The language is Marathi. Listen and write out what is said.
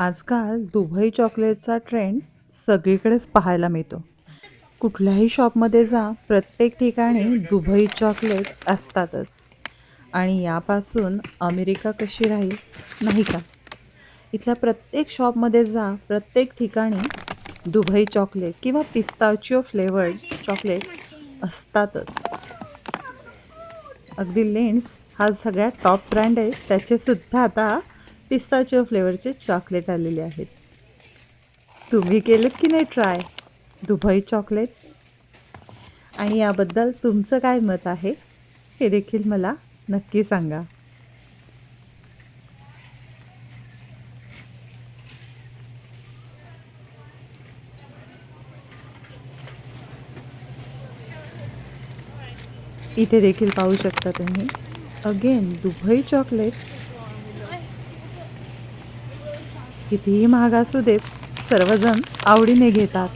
आजकाल दुबई चॉकलेटचा ट्रेंड सगळीकडेच पाहायला मिळतो. कुठल्याही शॉपमध्ये जा, प्रत्येक ठिकाणी दुबई चॉकलेट असतातच. आणि यापासून अमेरिका कशी राहील, नाही का? इथल्या प्रत्येक शॉपमध्ये जा, प्रत्येक ठिकाणी दुबई चॉकलेट किंवा पिस्ताचिओ फ्लेवर्ड चॉकलेट असतातच. अगदी लेन्स हा सगळ्यात टॉप ब्रँड आहे. त्याचेसुद्धा आता पिस्ताचिओ फ्लेवरचे चॉकलेट आलेले आहेत. तुम्ही केलेत की नाही ट्राय दुबई चॉकलेट? आणि याबद्दल तुमचं काय मत आहे हे देखील मला नक्की सांगा. इथे देखील पाहू शकता तुम्ही. अगेन दुबई चॉकलेट कितीही महाग असू देत, सर्वजण आवडीने घेतात.